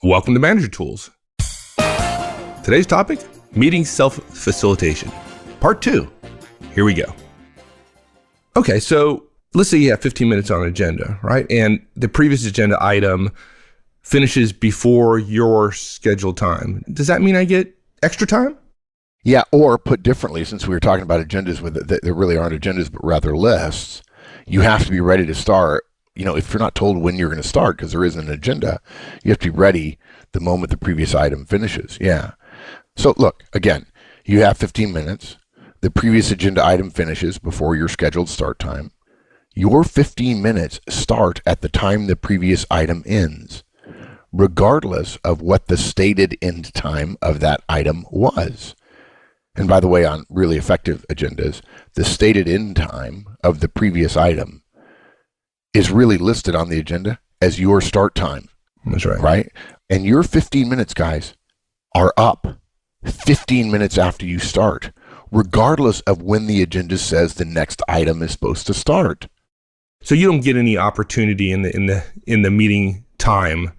Welcome to Manager Tools. Today's topic, meeting self-facilitation. Part 2. Here we go. Okay, so let's say you have 15 minutes on an agenda, right? And the previous agenda item finishes before your scheduled time. Does that mean I get extra time? Yeah, or put differently, since we were talking about agendas, there really aren't agendas, but rather lists, you have to be ready to start. You know, if you're not told when you're going to start, because there isn't an agenda, you have to be ready the moment the previous item finishes. Yeah. So look, again, you have 15 minutes. The previous agenda item finishes before your scheduled start time. Your 15 minutes start at the time the previous item ends, regardless of what the stated end time of that item was. And by the way, on really effective agendas, the stated end time of the previous item is really listed on the agenda as your start time. That's right. Right? And your 15 minutes, guys, are up 15 minutes after you start, regardless of when the agenda says the next item is supposed to start. So you don't get any opportunity in the meeting time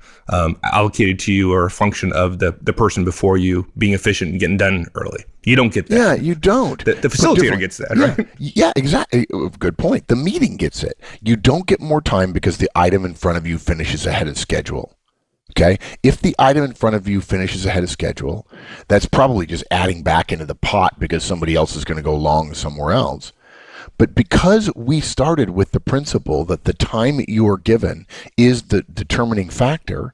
allocated to you, or a function of the person before you being efficient and getting done early. You don't get that. Yeah, you don't. The facilitator gets that, right? Yeah, exactly. Good point. The meeting gets it. You don't get more time because the item in front of you finishes ahead of schedule. Okay? If the item in front of you finishes ahead of schedule, that's probably just adding back into the pot because somebody else is going to go long somewhere else. But because we started with the principle that the time you are given is the determining factor,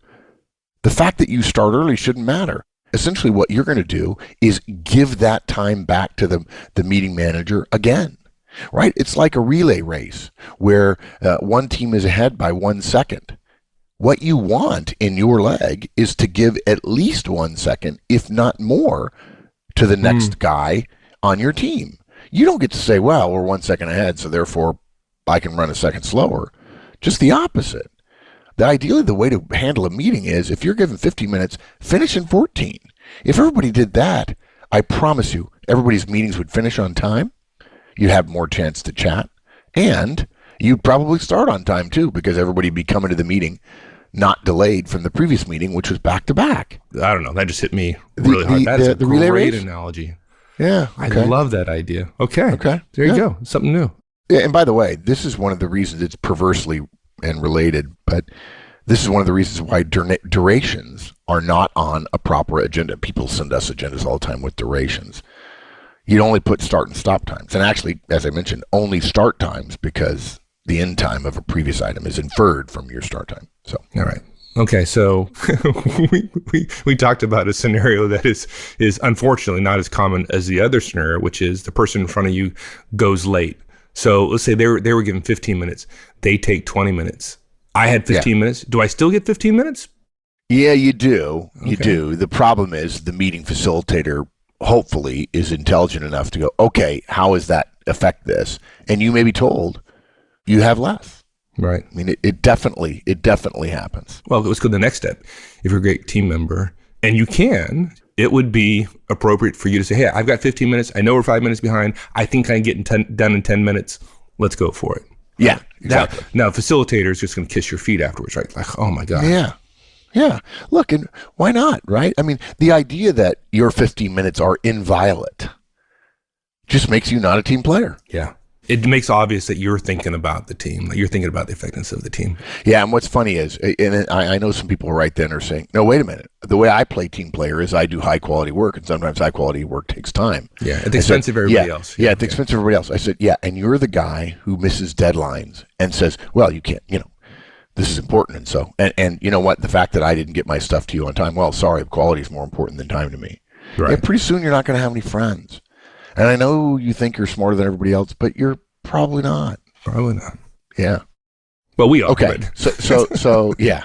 the fact that you start early shouldn't matter. Essentially, what you're going to do is give that time back to the meeting manager again, right? It's like a relay race where one team is ahead by 1 second. What you want in your leg is to give at least 1 second, if not more, to the next guy on your team. You don't get to say, well, we're 1 second ahead, so therefore I can run a second slower. Just the opposite. Ideally, the way to handle a meeting is, if you're given 15 minutes, finish in 14. If everybody did that, I promise you, everybody's meetings would finish on time. You'd have more chance to chat. And you'd probably start on time, too, because everybody would be coming to the meeting not delayed from the previous meeting, which was back to back. I don't know. That just hit me really hard. That is a great analogy. Yeah. Okay. I love that idea. Okay. There you go. Something new. Yeah, and by the way, this is one of the reasons it's perversely and related, but this is one of the reasons why durations are not on a proper agenda. People send us agendas all the time with durations. You'd only put start and stop times. And actually, as I mentioned, only start times, because the end time of a previous item is inferred from your start time. So, all right. Okay, so we talked about a scenario that is unfortunately not as common as the other scenario, which is the person in front of you goes late. So let's say they were given 15 minutes. They take 20 minutes. I had 15 minutes. Do I still get 15 minutes? Yeah, you do. Okay. You do. The problem is the meeting facilitator hopefully is intelligent enough to go, okay, how does that affect this? And you may be told you have less. Right. I mean, it definitely happens. Well, let's go to the next step. If you're a great team member, and you can, it would be appropriate for you to say, hey, I've got 15 minutes. I know we're 5 minutes behind. I think I can get done in 10 minutes. Let's go for it. Yeah, exactly. Now, facilitator is just going to kiss your feet afterwards, right? Like, oh my God. Yeah. Look, and why not, right? I mean, the idea that your 15 minutes are inviolate just makes you not a team player. Yeah. It makes obvious that you're thinking about the team, that you're thinking about the effectiveness of the team. Yeah, and what's funny is, and I know some people right then are saying, no, wait a minute. The way I play team player is I do high-quality work, and sometimes high-quality work takes time. Yeah, at the expense of everybody else. Yeah, at the expense of everybody else. I said, yeah, and you're the guy who misses deadlines and says, well, you can't, this is important, and so, and you know what, the fact that I didn't get my stuff to you on time, well, sorry, quality is more important than time to me. Right. And pretty soon you're not going to have any friends. And I know you think you're smarter than everybody else, but you're probably not. Probably not. Yeah. Well, we are. Okay. So yeah.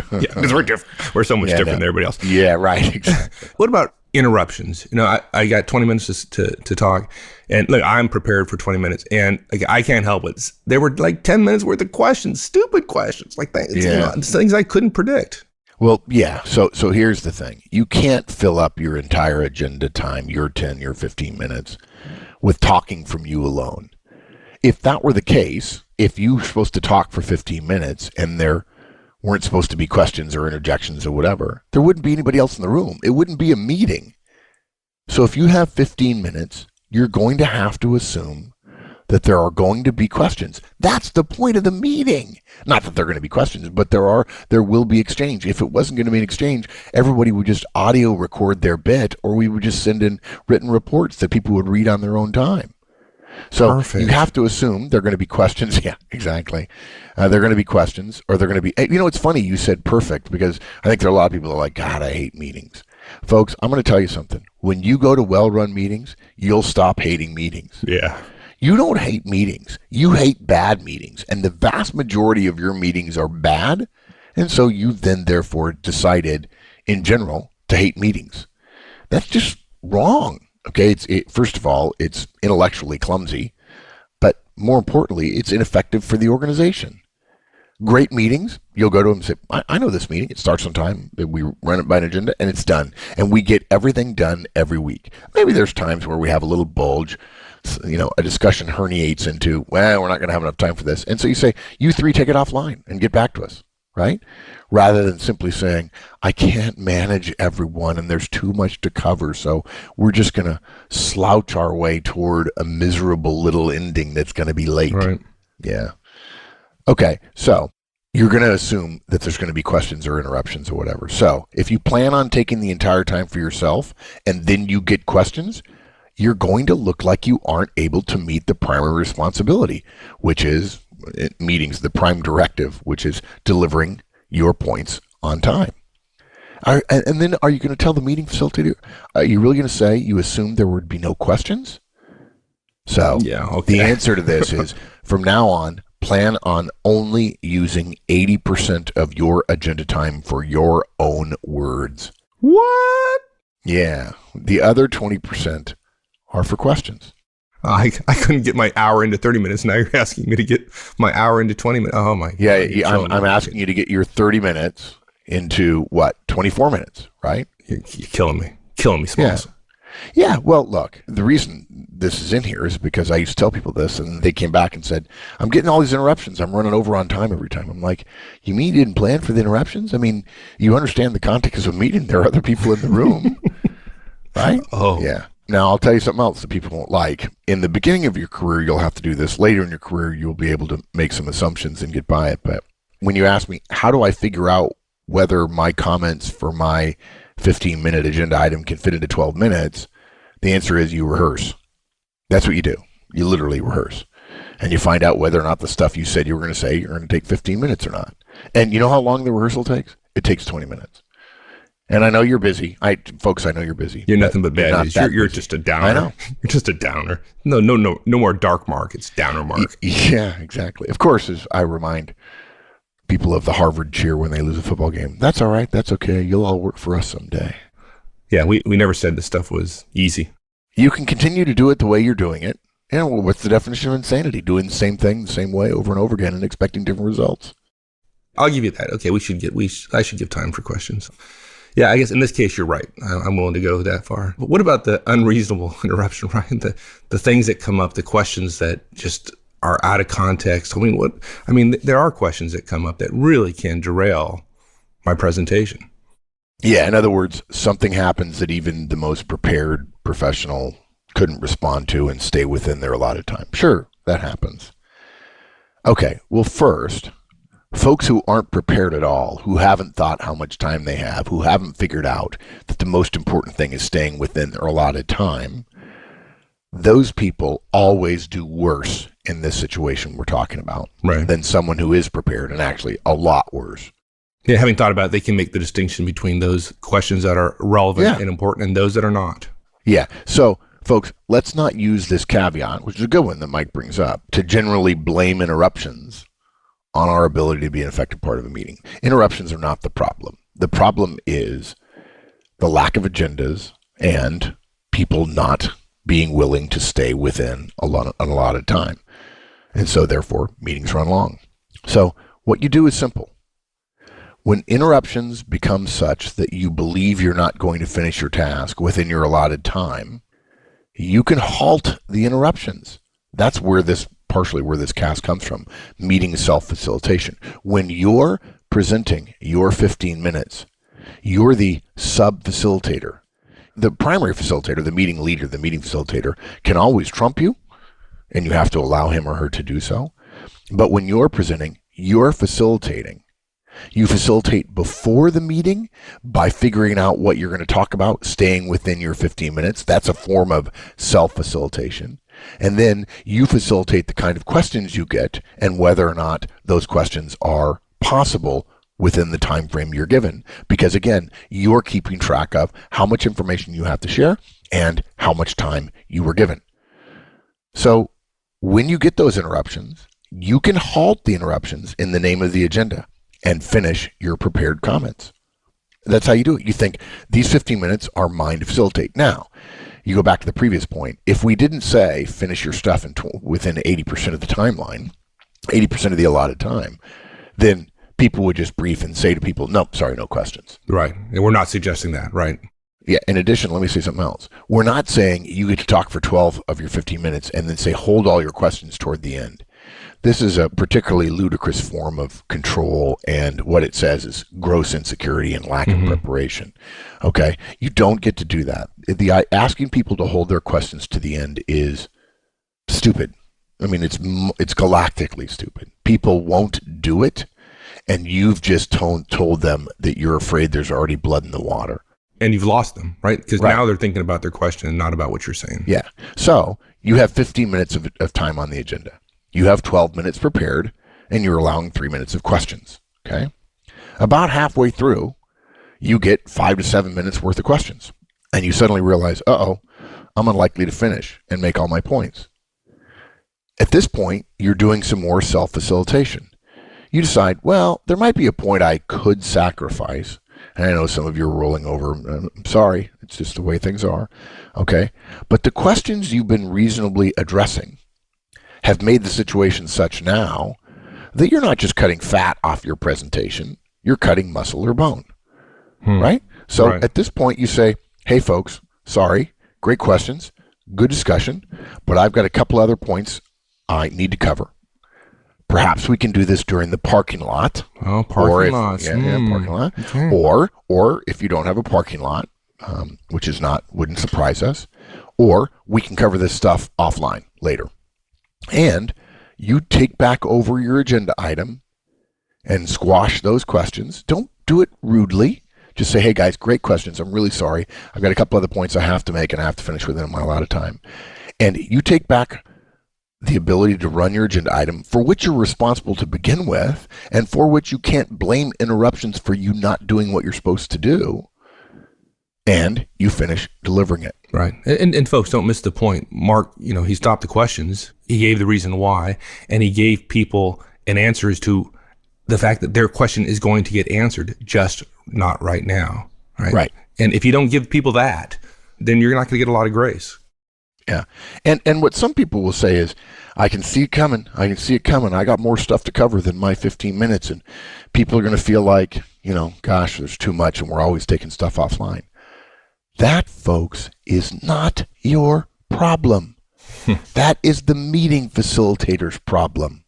Yeah, because we're different. We're so much different than everybody else. Yeah, right. Exactly. What about interruptions? I got 20 minutes to talk, and look, I'm prepared for 20 minutes, and I can't help it. There were like 10 minutes worth of questions, stupid questions, like things I couldn't predict. Well, yeah. So here's the thing. You can't fill up your entire agenda time, your 10, your 15 minutes, with talking from you alone. If that were the case, if you were supposed to talk for 15 minutes and there weren't supposed to be questions or interjections or whatever, there wouldn't be anybody else in the room. It wouldn't be a meeting. So if you have 15 minutes, you're going to have to assume that there are going to be questions. That's the point of the meeting. Not that there are going to be questions, but there will be exchange. If it wasn't going to be an exchange, everybody would just audio record their bit, or we would just send in written reports that people would read on their own time. So Perfect. You have to assume there are going to be questions. Yeah, exactly. There are going to be questions, or they're going to be, it's funny you said perfect, because I think there are a lot of people that are like, God, I hate meetings. Folks, I'm going to tell you something. When you go to well-run meetings, you'll stop hating meetings. Yeah. You don't hate meetings. You hate bad meetings. And the vast majority of your meetings are bad. And so you've then therefore decided in general to hate meetings. That's just wrong. Okay. First of all, it's intellectually clumsy, but more importantly, it's ineffective for the organization. Great meetings, you'll go to them and say, I know this meeting. It starts on time. We run it by an agenda and it's done. And we get everything done every week. Maybe there's times where we have a little bulge. A discussion herniates into, well, we're not going to have enough time for this. And so you say, you three take it offline and get back to us, right? Rather than simply saying, I can't manage everyone and there's too much to cover. So we're just going to slouch our way toward a miserable little ending that's going to be late. Right. Yeah. Okay. So you're going to assume that there's going to be questions or interruptions or whatever. So if you plan on taking the entire time for yourself and then you get questions, you're going to look like you aren't able to meet the primary responsibility, which is meetings, the prime directive, which is delivering your points on time. And then are you going to tell the meeting facilitator, are you really going to say you assumed there would be no questions? So yeah, okay. The answer to this is, from now on, plan on only using 80% of your agenda time for your own words. What? Yeah. The other 20% are for questions. I couldn't get my hour into 30 minutes. Now you're asking me to get my hour into 20 minutes. Oh, my God. Yeah, I'm asking you to get your 30 minutes into, what, 24 minutes, right? You're killing me. Killing me, Smalls. Yeah, well, look, the reason this is in here is because I used to tell people this, and they came back and said, I'm getting all these interruptions. I'm running over on time every time. I'm like, you mean you didn't plan for the interruptions? I mean, you understand the context of a meeting. There are other people in the room, right? Oh. Yeah. Now, I'll tell you something else that people won't like. In the beginning of your career, you'll have to do this. Later in your career, you'll be able to make some assumptions and get by it. But when you ask me, how do I figure out whether my comments for my 15-minute agenda item can fit into 12 minutes, the answer is you rehearse. That's what you do. You literally rehearse. And you find out whether or not the stuff you said you were going to say, you're going to take 15 minutes or not. And you know how long the rehearsal takes? It takes 20 minutes. And I know you're busy. Folks, I know you're busy. You're nothing but bad news. You're busy. just a downer. I know. You're just a downer. No more dark mark. It's downer mark. Yeah, exactly. Of course, as I remind people of the Harvard cheer when they lose a football game, that's all right. That's okay. You'll all work for us someday. Yeah, we never said this stuff was easy. You can continue to do it the way you're doing it. And well, what's the definition of insanity? Doing the same thing the same way over and over again and expecting different results. I'll give you that. Okay, I should give time for questions. Yeah, I guess in this case, you're right. I'm willing to go that far. But what about the unreasonable interruption, right? The things that come up, the questions that just are out of context. There are questions that come up that really can derail my presentation. Yeah, in other words, something happens that even the most prepared professional couldn't respond to and stay within their allotted time. Sure, that happens. Okay, well, first, folks who aren't prepared at all, who haven't thought how much time they have, who haven't figured out that the most important thing is staying within their allotted time, those people always do worse in this situation we're talking about than someone who is prepared, and actually a lot worse. Yeah, having thought about it, they can make the distinction between those questions that are relevant and important and those that are not. Yeah. So, folks, let's not use this caveat, which is a good one that Mike brings up, to generally blame interruptions on our ability to be an effective part of a meeting. Interruptions are not the problem. The problem is the lack of agendas and people not being willing to stay within a allotted time. And so, therefore, meetings run long. So, what you do is simple. When interruptions become such that you believe you're not going to finish your task within your allotted time, you can halt the interruptions. That's partially where this cast comes from, meeting self-facilitation. When your presenting your 15 minutes, you're the sub-facilitator. The primary facilitator, the meeting leader, the meeting facilitator can always trump you, and you have to allow him or her to do so. But when you're presenting, you're facilitating. You facilitate before the meeting by figuring out what you're going to talk about, staying within your 15 minutes. That's a form of self-facilitation. And then you facilitate the kind of questions you get and whether or not those questions are possible within the time frame you're given. Because again, you're keeping track of how much information you have to share and how much time you were given. So when you get those interruptions, you can halt the interruptions in the name of the agenda and finish your prepared comments. That's how you do it. You think these 15 minutes are mine to facilitate. Now, you go back to the previous point. If we didn't say finish your stuff within 80% of the timeline, 80% of the allotted time, then people would just brief and say to people, no, sorry, no questions. Right. And we're not suggesting that, right? Yeah. In addition, let me say something else. We're not saying you get to talk for 12 of your 15 minutes and then say hold all your questions toward the end. This is a particularly ludicrous form of control, and what it says is gross insecurity and lack of preparation. Okay? You don't get to do that. Asking people to hold their questions to the end is stupid. I mean, it's galactically stupid. People won't do it, and you've just told them that you're afraid there's already blood in the water. And you've lost them, right? Because now they're thinking about their question and not about what you're saying. Yeah. So you have 15 minutes of time on the agenda. You have 12 minutes prepared, and you're allowing 3 minutes of questions, okay? About halfway through, you get 5 to 7 minutes worth of questions, and you suddenly realize, I'm unlikely to finish and make all my points. At this point, you're doing some more self-facilitation. You decide, well, there might be a point I could sacrifice, and I know some of you are rolling over. I'm sorry, it's just the way things are, okay? But the questions you've been reasonably addressing have made the situation such now that you're not just cutting fat off your presentation, you're cutting muscle or bone, right? So at this point you say, hey folks, sorry, great questions, good discussion, but I've got a couple other points I need to cover. Perhaps we can do this during the parking lot. Oh, parking lots. Parking lot. Okay. Or if you don't have a parking lot, which wouldn't surprise us, or we can cover this stuff offline later. And you take back over your agenda item and squash those questions. Don't do it rudely. Just say, hey guys, great questions. I'm really sorry. I've got a couple other points I have to make and I have to finish within my allotted time. And you take back the ability to run your agenda item for which you're responsible to begin with and for which you can't blame interruptions for you not doing what you're supposed to do. And you finish delivering it. Right. And folks, don't miss the point. Mark, he stopped the questions. He gave the reason why, and he gave people an answer as to the fact that their question is going to get answered, just not right now. Right. And if you don't give people that, then you're not going to get a lot of grace. Yeah. And what some people will say is, I can see it coming. I got more stuff to cover than my 15 minutes. And people are going to feel like, gosh, there's too much and we're always taking stuff offline. That, folks, is not your problem. That is the meeting facilitator's problem.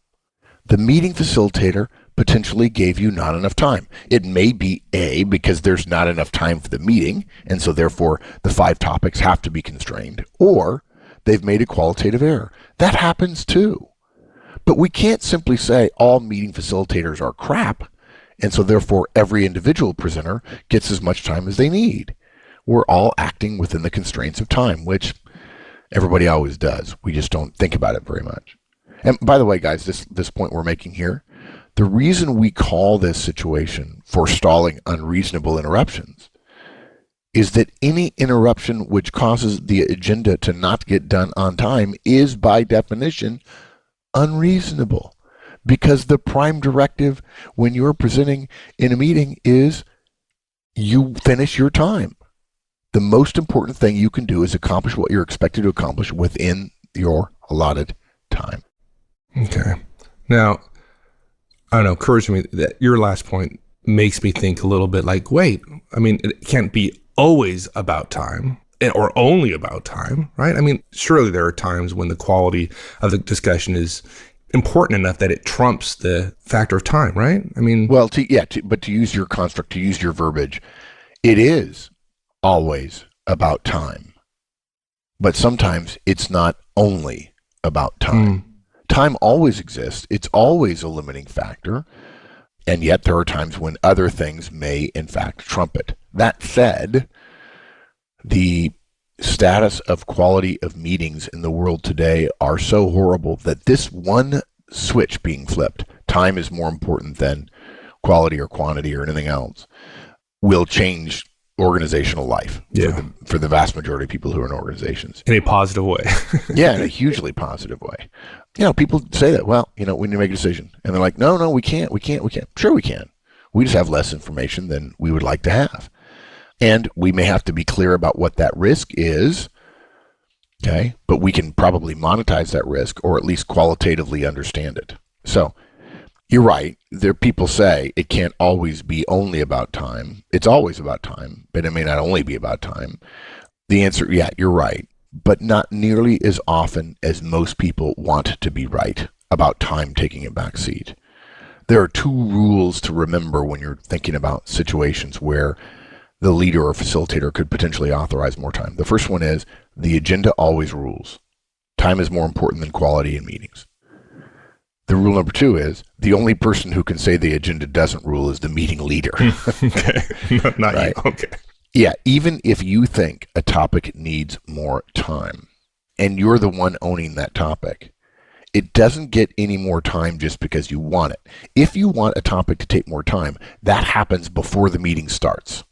The meeting facilitator potentially gave you not enough time. It may be because there's not enough time for the meeting, and so therefore the 5 topics have to be constrained, or they've made a qualitative error. That happens too. But we can't simply say all meeting facilitators are crap, and so therefore every individual presenter gets as much time as they need. We're all acting within the constraints of time, which everybody always does. We just don't think about it very much. And by the way, guys, this point we're making here, the reason we call this situation forestalling unreasonable interruptions is that any interruption which causes the agenda to not get done on time is by definition unreasonable, because the prime directive when you're presenting in a meeting is you finish your time. The most important thing you can do is accomplish what you're expected to accomplish within your allotted time. Okay. Now, I don't know, occurs to me that your last point makes me think a little bit like, wait, I mean, it can't be always about time or only about time, right? I mean, surely there are times when the quality of the discussion is important enough that it trumps the factor of time, right? I mean, Well, but to use your construct, to use your verbiage, it is always about time. But sometimes it's not only about time. Time always exists. It's always a limiting factor. And yet there are times when other things may, in fact, trump it. That said, the status of quality of meetings in the world today are so horrible that this one switch being flipped, time is more important than quality or quantity or anything else, will change organizational life for the vast majority of people who are in organizations. In a positive way. Yeah, in a hugely positive way. People say that, well, we need to make a decision. And they're like, no, we can't. Sure we can. We just have less information than we would like to have. And we may have to be clear about what that risk is, okay? But we can probably monetize that risk or at least qualitatively understand it. So you're right. People say it can't always be only about time. It's always about time, but it may not only be about time. The answer, yeah, you're right, but not nearly as often as most people want to be right about time taking a back seat. There are two rules to remember when you're thinking about situations where the leader or facilitator could potentially authorize more time. The first one is the agenda always rules. Time is more important than quality in meetings. The rule number two is the only person who can say the agenda doesn't rule is the meeting leader. Okay, not right? You. Okay. Yeah, even if you think a topic needs more time and you're the one owning that topic, it doesn't get any more time just because you want it. If you want a topic to take more time, that happens before the meeting starts.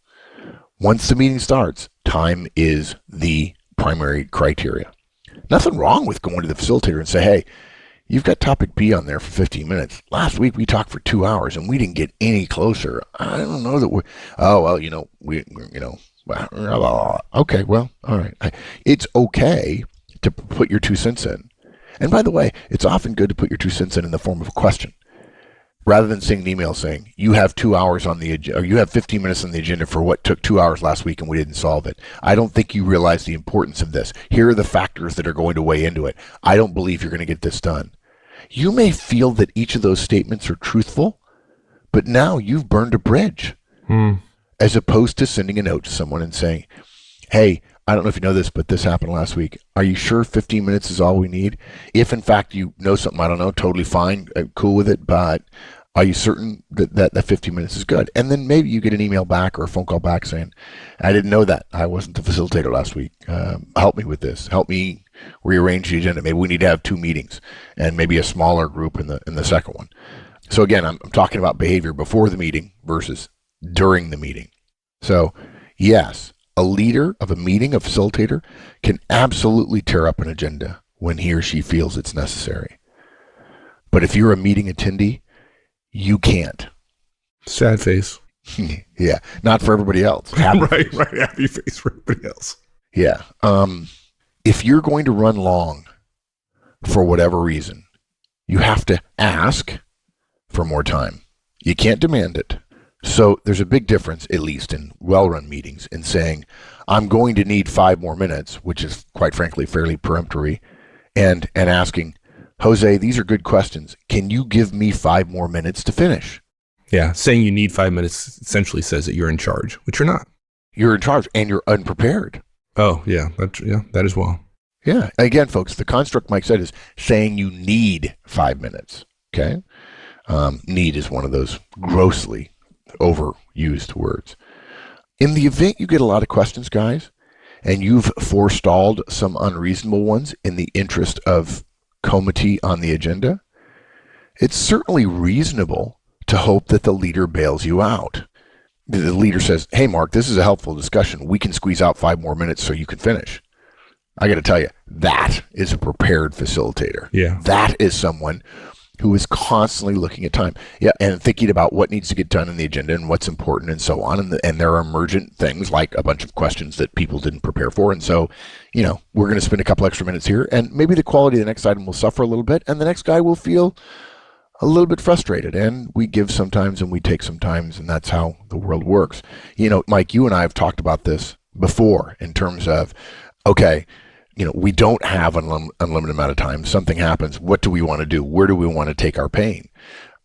Once the meeting starts, time is the primary criteria. Nothing wrong with going to the facilitator and say, hey, you've got topic B on there for 15 minutes. Last week we talked for 2 hours and we didn't get any closer. I don't know that okay, well, all right. It's okay to put your 2 cents in. And by the way, it's often good to put your 2 cents in the form of a question. Rather than sending an email saying, you have 2 hours on the agenda, or you have 15 minutes on the agenda for what took 2 hours last week and we didn't solve it. I don't think you realize the importance of this. Here are the factors that are going to weigh into it. I don't believe you're going to get this done. You may feel that each of those statements are truthful, but now you've burned a bridge. As opposed to sending a note to someone and saying, hey, I don't know if you know this, but this happened last week. Are you sure 15 minutes is all we need? If in fact you know something I don't know, totally fine, cool with it, but are you certain that 15 minutes is good? And then maybe you get an email back or a phone call back saying, I didn't know that. I wasn't the facilitator last week. Help me with this. Help me rearrange the agenda. Maybe we need to have 2 meetings and maybe a smaller group in the second one. So again, I'm talking about behavior before the meeting versus during the meeting. So yes, a leader of a meeting, a facilitator, can absolutely tear up an agenda when he or she feels it's necessary. But if you're a meeting attendee, you can't. Sad face. Yeah, not for everybody else. Right. Happy face for everybody else. Yeah. If you're going to run long for whatever reason, you have to ask for more time. You can't demand it. So there's a big difference, at least in well-run meetings, in saying, I'm going to need 5 more minutes, which is quite frankly fairly peremptory, and asking, Jose, these are good questions. Can you give me 5 more minutes to finish? Yeah, saying you need 5 minutes essentially says that you're in charge, which you're not. You're in charge and you're unprepared. Oh, yeah, that as well. Yeah. Again, folks, the construct Mike said is saying you need 5 minutes, okay? Need is one of those grossly overused words. In the event you get a lot of questions, guys, and you've forestalled some unreasonable ones in the interest of comity on the agenda, it's certainly reasonable to hope that the leader bails you out. The leader says, hey, Mark, this is a helpful discussion. We can squeeze out 5 more minutes so you can finish. I got to tell you, that is a prepared facilitator. Yeah. That is someone who is constantly looking at time, and thinking about what needs to get done in the agenda and what's important and so on. And there are emergent things like a bunch of questions that people didn't prepare for. And so, we're going to spend a couple extra minutes here, and maybe the quality of the next item will suffer a little bit, and the next guy will feel a little bit frustrated. And we give sometimes and we take sometimes, and that's how the world works. Mike, you and I have talked about this before in terms of, okay, we don't have an unlimited amount of time. Something happens. What do we want to do? Where do we want to take our pain?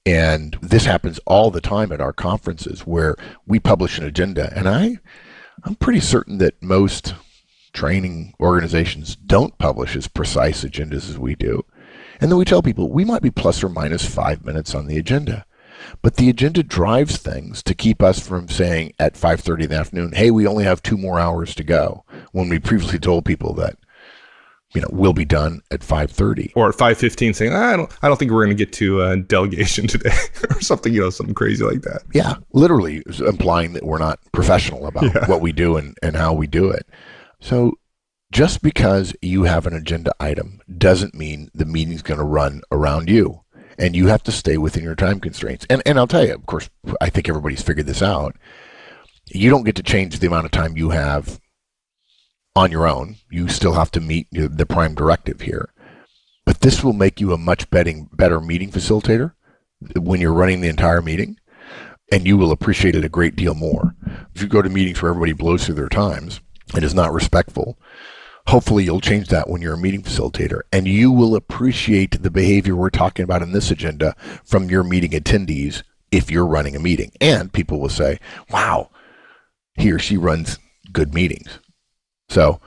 And this happens all the time at our conferences where we publish an agenda. And I'm pretty certain that most training organizations don't publish as precise agendas as we do. And then we tell people we might be plus or minus 5 minutes on the agenda. But the agenda drives things to keep us from saying at 5:30 in the afternoon, hey, we only have 2 more hours to go, when we previously told people that we'll be done at 5:30 or at 5:15, saying I don't think we're going to get to delegation today or something, something crazy like that. Yeah, literally implying that we're not professional about what we do and how we do it. So just because you have an agenda item doesn't mean the meeting's going to run around you, and you have to stay within your time constraints. And I'll tell you, of course, I think everybody's figured this out. You don't get to change the amount of time you have on your own. You still have to meet the prime directive here. But this will make you a much better meeting facilitator when you're running the entire meeting, and you will appreciate it a great deal more. If you go to meetings where everybody blows through their times and is not respectful, hopefully you'll change that when you're a meeting facilitator, and you will appreciate the behavior we're talking about in this agenda from your meeting attendees if you're running a meeting. And people will say, wow, he or she runs good meetings. So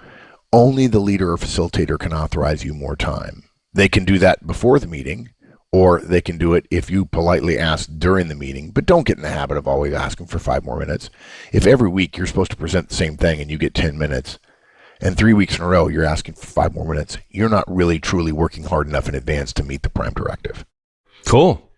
only the leader or facilitator can authorize you more time. They can do that before the meeting, or they can do it if you politely ask during the meeting, but don't get in the habit of always asking for 5 more minutes. If every week you're supposed to present the same thing and you get 10 minutes, and 3 weeks in a row you're asking for 5 more minutes, you're not really truly working hard enough in advance to meet the prime directive. Cool.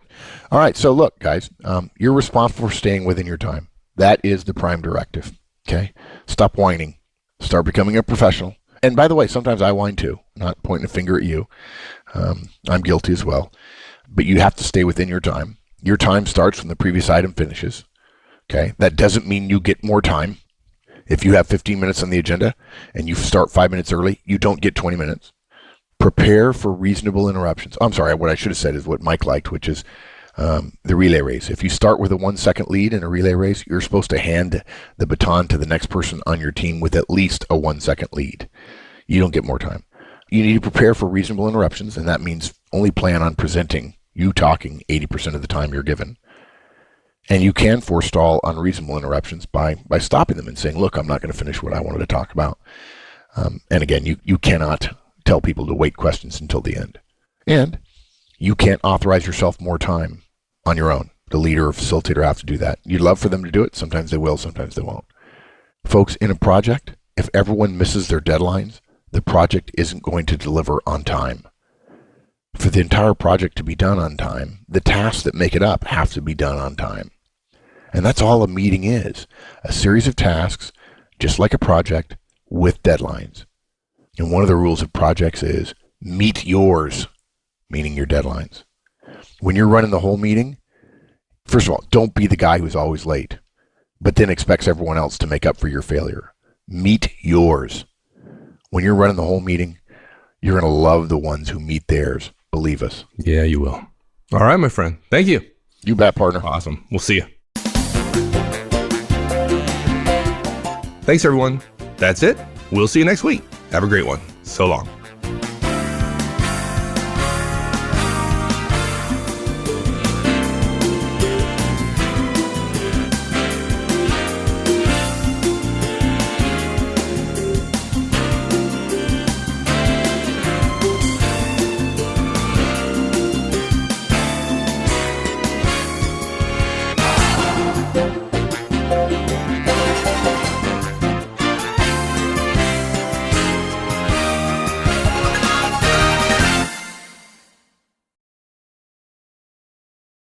All right, so look, guys, you're responsible for staying within your time. That is the prime directive, okay? Stop whining. Start becoming a professional. And by the way, sometimes I whine too, not pointing a finger at you. I'm guilty as well. But you have to stay within your time. Your time starts when the previous item finishes, okay? That doesn't mean you get more time. If you have 15 minutes on the agenda and you start 5 minutes early, you don't get 20 minutes. Prepare for reasonable interruptions. I'm sorry, what I should have said is what Mike liked, which is the relay race. If you start with a 1 second lead in a relay race, you're supposed to hand the baton to the next person on your team with at least a 1 second lead. You don't get more time. You need to prepare for reasonable interruptions, and that means only plan on presenting, you talking 80% of the time you're given. And you can forestall unreasonable interruptions by stopping them and saying, look, I'm not going to finish what I wanted to talk about. And again, you cannot tell people to wait questions until the end. And you can't authorize yourself more time on your own. The leader or facilitator have to do that. You'd love for them to do it. Sometimes they will, sometimes they won't. Folks, in a project, if everyone misses their deadlines, the project isn't going to deliver on time. For the entire project to be done on time, the tasks that make it up have to be done on time. And that's all a meeting is, a series of tasks, just like a project, with deadlines. And one of the rules of projects is meet yours, meaning your deadlines. When you're running the whole meeting, first of all, don't be the guy who's always late, but then expects everyone else to make up for your failure. Meet yours. When you're running the whole meeting, you're going to love the ones who meet theirs. Believe us. Yeah, you will. All right, my friend. Thank you. You bet, partner. Awesome. We'll see you. Thanks, everyone. That's it. We'll see you next week. Have a great one. So long.